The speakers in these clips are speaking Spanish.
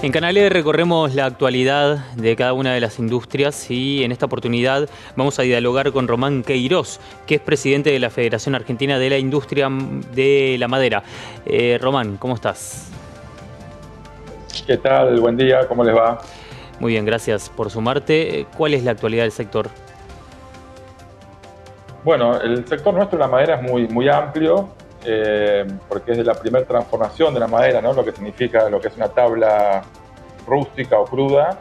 En Canal E recorremos la actualidad de cada una de las industrias y en esta oportunidad vamos a dialogar con Román Queiroz, que es presidente de la Federación Argentina de la Industria de la Madera. Román, ¿cómo estás? ¿Qué tal? Buen día, ¿cómo les va? Muy bien, gracias por sumarte. ¿Cuál es la actualidad del sector? Bueno, el sector nuestro de la madera es muy amplio, porque es de la primera transformación de la madera, ¿no? Lo que significa lo que es una tabla rústica o cruda,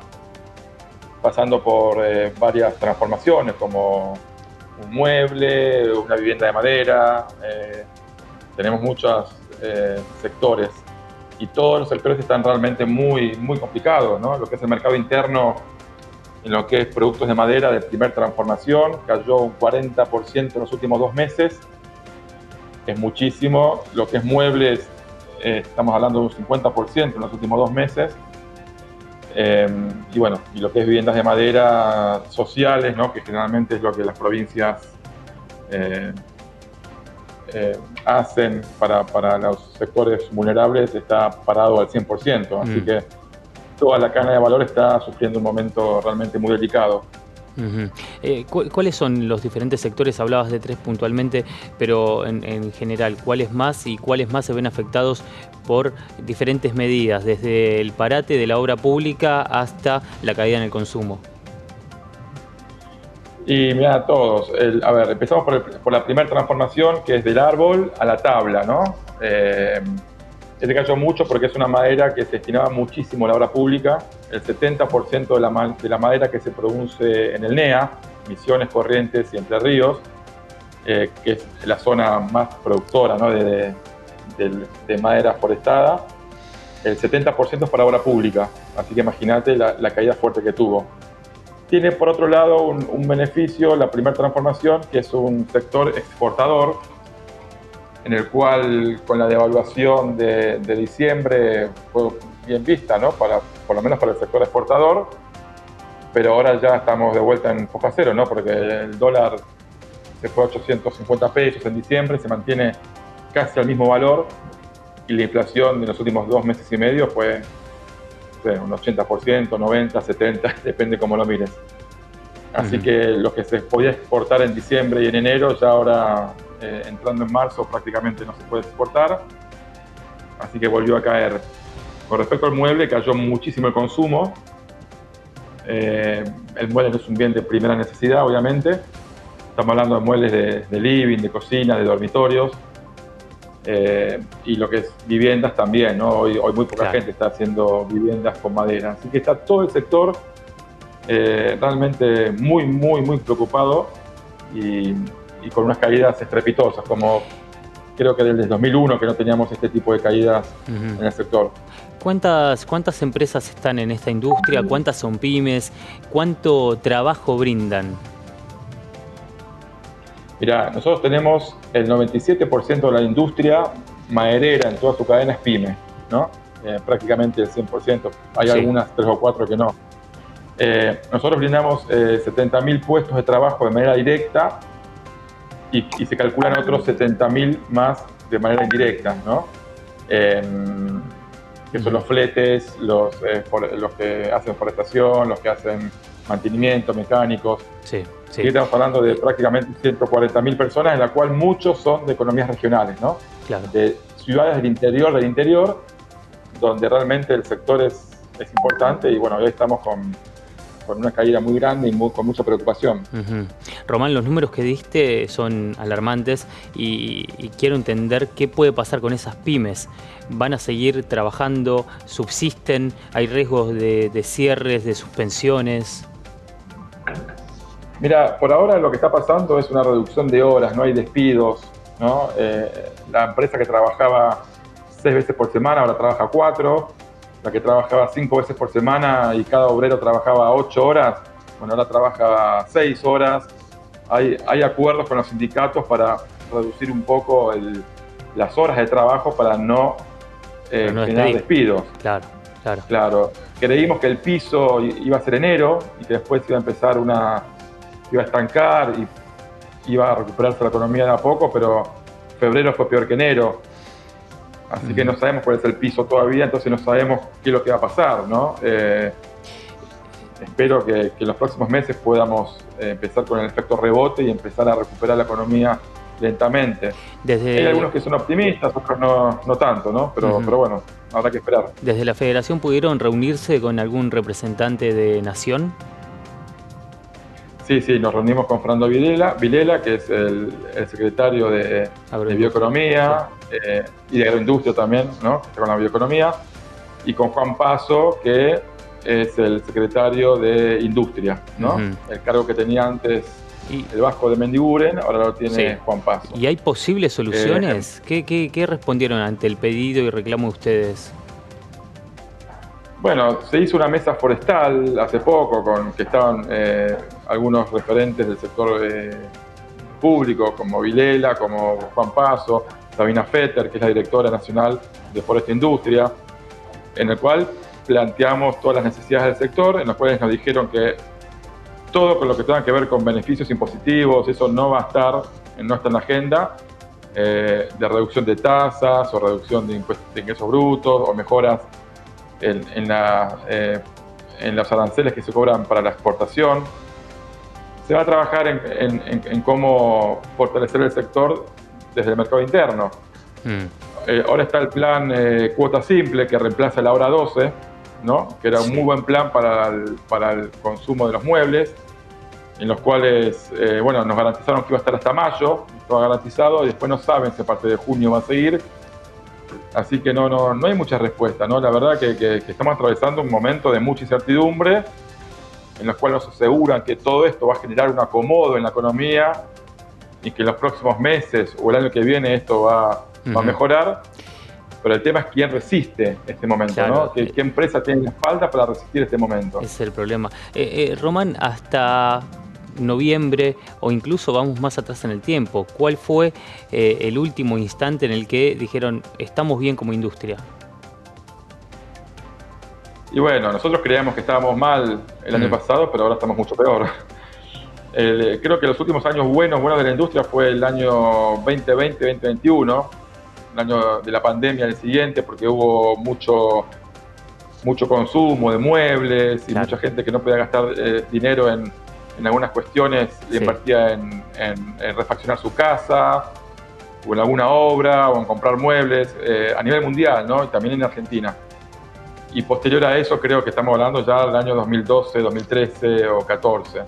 pasando por varias transformaciones, como un mueble, una vivienda de madera. Tenemos muchos sectores y todos los sectores están realmente muy complicados, ¿no? Lo que es el mercado interno en lo que es productos de madera de primera transformación, cayó un 40% en los últimos 2 meses, es muchísimo. Lo que es muebles, estamos hablando de un 50% en los últimos 2 meses. Y bueno, y lo que es viviendas de madera sociales, ¿no? Que generalmente es lo que las provincias hacen para los sectores vulnerables, está parado al 100%. Así que toda la cadena de valor está sufriendo un momento realmente muy delicado. ¿Cuáles son los diferentes sectores? Hablabas de 3 puntualmente, pero en general, ¿cuáles más se ven afectados por diferentes medidas, desde el parate de la obra pública hasta la caída en el consumo? Y mira, todos. A ver, empezamos por la primera transformación, que es del árbol a la tabla, ¿no? Este cayó mucho porque es una madera que se destinaba muchísimo a la obra pública. El 70% de la madera que se produce en el NEA, Misiones, Corrientes y Entre Ríos, que es la zona más productora, ¿no? de madera forestada, el 70% es para obra pública. Así que imagínate la caída fuerte que tuvo. Tiene por otro lado un beneficio la primera transformación, que es un sector exportador, en el cual con la devaluación de diciembre fue bien vista, ¿no? Por lo menos para el sector exportador, pero ahora ya estamos de vuelta en foja cero, ¿no? Porque el dólar se fue a 850 pesos en diciembre, se mantiene casi al mismo valor, y la inflación en los últimos 2 meses y medio fue un 80%, 90%, 70%, depende cómo lo mires. Así que lo que se podía exportar en diciembre y en enero, ya ahora entrando en marzo prácticamente no se puede exportar, así que volvió a caer. Con respecto al mueble, cayó muchísimo el consumo. El mueble no es un bien de primera necesidad, obviamente. Estamos hablando de muebles de living, de cocina, de dormitorios, y lo que es viviendas también, ¿no? Hoy muy poca gente está haciendo viviendas con madera, así que está todo el sector realmente muy preocupado y con unas caídas estrepitosas, como creo que desde el 2001 que no teníamos este tipo de caídas en el sector. ¿Cuántas empresas están en esta industria? ¿Cuántas son pymes? ¿Cuánto trabajo brindan? Mirá, nosotros tenemos el 97% de la industria maderera en toda su cadena es pyme, ¿no? Prácticamente el 100%. Hay algunas 3 o 4 que no. Nosotros brindamos 70.000 puestos de trabajo de manera directa y se calculan otros 70.000 más de manera indirecta, ¿no? Que son los fletes, los que hacen forestación, los que hacen mantenimiento, mecánicos. Sí. Aquí estamos hablando de prácticamente 140.000 personas, en la cual muchos son de economías regionales, ¿no? Claro. De ciudades del interior, donde realmente el sector es importante, y bueno, hoy estamos con una caída muy grande y con mucha preocupación. Román, los números que diste son alarmantes y quiero entender qué puede pasar con esas pymes. ¿Van a seguir trabajando? ¿Subsisten? ¿Hay riesgos de cierres, de suspensiones? Mira, por ahora lo que está pasando es una reducción de horas, no hay despidos, ¿no? La empresa que trabajaba 6 veces por semana ahora trabaja 4. La que trabajaba 5 veces por semana y cada obrero trabajaba 8 horas, bueno, ahora trabaja 6 horas. Hay acuerdos con los sindicatos para reducir un poco las horas de trabajo para no generar despidos. Claro. Creímos que el piso iba a ser enero y que después iba a empezar iba a estancar y iba a recuperarse la economía de a poco, pero febrero fue peor que enero. Así que no sabemos cuál es el piso todavía, entonces no sabemos qué es lo que va a pasar, ¿no? Espero que en los próximos meses podamos empezar con el efecto rebote y empezar a recuperar la economía lentamente. Hay algunos que son optimistas, otros no tanto, ¿no? Pero bueno, habrá que esperar. ¿Desde la Federación pudieron reunirse con algún representante de Nación? Sí, nos reunimos con Fernando Vilela, que es el secretario de Bioeconomía, y de Agroindustria también, ¿no? Que está con la bioeconomía, y con Juan Paso, que es el secretario de Industria, ¿no? El cargo que tenía antes el Vasco de Mendiguren, ahora lo tiene Juan Paso. ¿Y hay posibles soluciones? ¿Qué respondieron ante el pedido y reclamo de ustedes? Bueno, se hizo una mesa forestal hace poco que estaban algunos referentes del sector público, como Vilela, como Juan Paso, Sabina Fetter, que es la directora nacional de Foresta e Industria, en el cual planteamos todas las necesidades del sector, en los cuales nos dijeron que todo con lo que tenga que ver con beneficios impositivos, eso no está en la agenda, de reducción de tasas o reducción de ingresos brutos o mejoras en los aranceles que se cobran para la exportación. Se va a trabajar en cómo fortalecer el sector desde el mercado interno. Ahora está el plan Cuota Simple, que reemplaza la Hora 12, ¿no? Que era un muy buen plan para el consumo de los muebles, en los cuales nos garantizaron que iba a estar hasta mayo, estaba garantizado, y después no saben si a partir de junio va a seguir. Así que no hay mucha respuesta, ¿no? La verdad que estamos atravesando un momento de mucha incertidumbre, en los cuales nos aseguran que todo esto va a generar un acomodo en la economía y que en los próximos meses o el año que viene esto va a mejorar. Pero el tema es quién resiste este momento, claro, ¿no? ¿Qué empresa tiene la espalda para resistir este momento? Ese es el problema. Román, hasta noviembre o incluso vamos más atrás en el tiempo, ¿cuál fue el último instante en el que dijeron estamos bien como industria? Y bueno, nosotros creíamos que estábamos mal el año pasado, pero ahora estamos mucho peor. Creo que los últimos años buenos de la industria fue el año 2020-2021, el año de la pandemia, el siguiente, porque hubo mucho consumo de muebles y claro, mucha gente que no podía gastar dinero en algunas cuestiones, le invertía en refaccionar su casa, o en alguna obra, o en comprar muebles, a nivel mundial, ¿no? Y también en Argentina. Y posterior a eso creo que estamos hablando ya del año 2012, 2013 o 2014.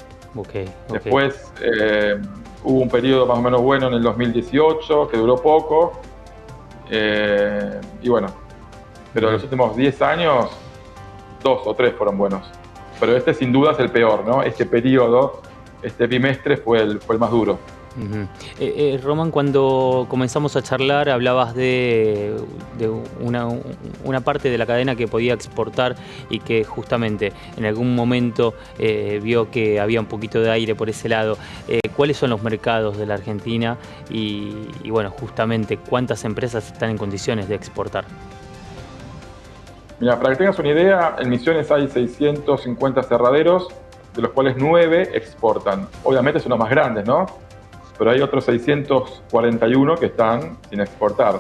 Después hubo un periodo más o menos bueno en el 2018, que duró poco, y bueno, pero los últimos 10 años, 2 o 3 fueron buenos. Pero este sin duda es el peor, ¿no? Este periodo, este bimestre fue el más duro. Román, cuando comenzamos a charlar hablabas de una parte de la cadena que podía exportar y que justamente en algún momento vio que había un poquito de aire por ese lado. ¿Cuáles son los mercados de la Argentina y bueno, justamente cuántas empresas están en condiciones de exportar? Mira, para que tengas una idea, en Misiones hay 650 cerraderos, de los cuales 9 exportan. Obviamente son los más grandes, ¿no? Pero hay otros 641 que están sin exportar.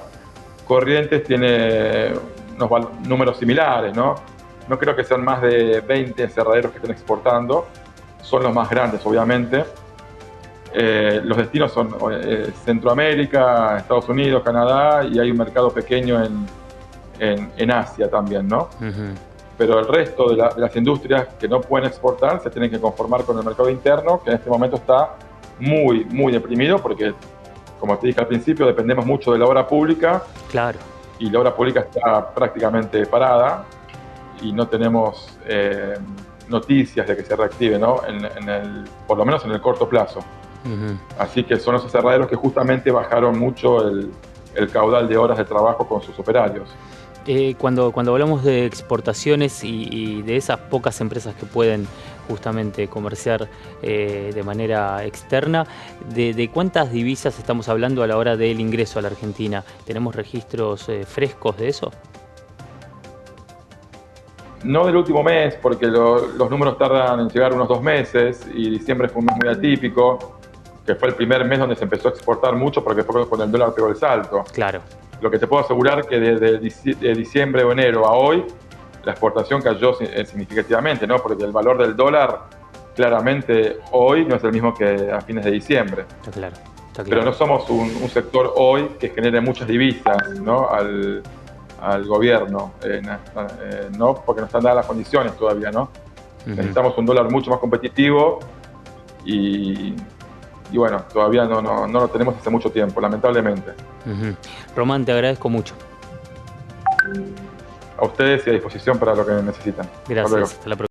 Corrientes tiene unos números similares, ¿no? No creo que sean más de 20 cerraderos que estén exportando. Son los más grandes, obviamente. Los destinos son Centroamérica, Estados Unidos, Canadá, y hay un mercado pequeño en Asia también, ¿no? Pero el resto de las industrias que no pueden exportar se tienen que conformar con el mercado interno, que en este momento está muy deprimido porque, como te dije al principio, dependemos mucho de la obra pública. Claro. Y la obra pública está prácticamente parada y no tenemos noticias de que se reactive, ¿no? Por lo menos en el corto plazo. Así que son esos cerraderos que justamente bajaron mucho el caudal de horas de trabajo con sus operarios. Cuando hablamos de exportaciones y de esas pocas empresas que pueden justamente comerciar de manera externa, ¿de cuántas divisas estamos hablando a la hora del ingreso a la Argentina? ¿Tenemos registros frescos de eso? No del último mes, porque los números tardan en llegar unos 2 meses y diciembre fue un mes muy atípico, que fue el primer mes donde se empezó a exportar mucho porque fue cuando el dólar pegó el salto. Claro. Lo que te puedo asegurar que desde diciembre o enero a hoy, la exportación cayó significativamente, ¿no? Porque el valor del dólar claramente hoy no es el mismo que a fines de diciembre. Está claro, está claro. Pero no somos un sector hoy que genere muchas divisas, ¿no? al gobierno, no, porque no están dadas las condiciones todavía, ¿no? Necesitamos un dólar mucho más competitivo y bueno, todavía no lo tenemos hace mucho tiempo, lamentablemente. Román, te agradezco mucho. A ustedes y a disposición para lo que necesitan. Gracias, hasta la próxima.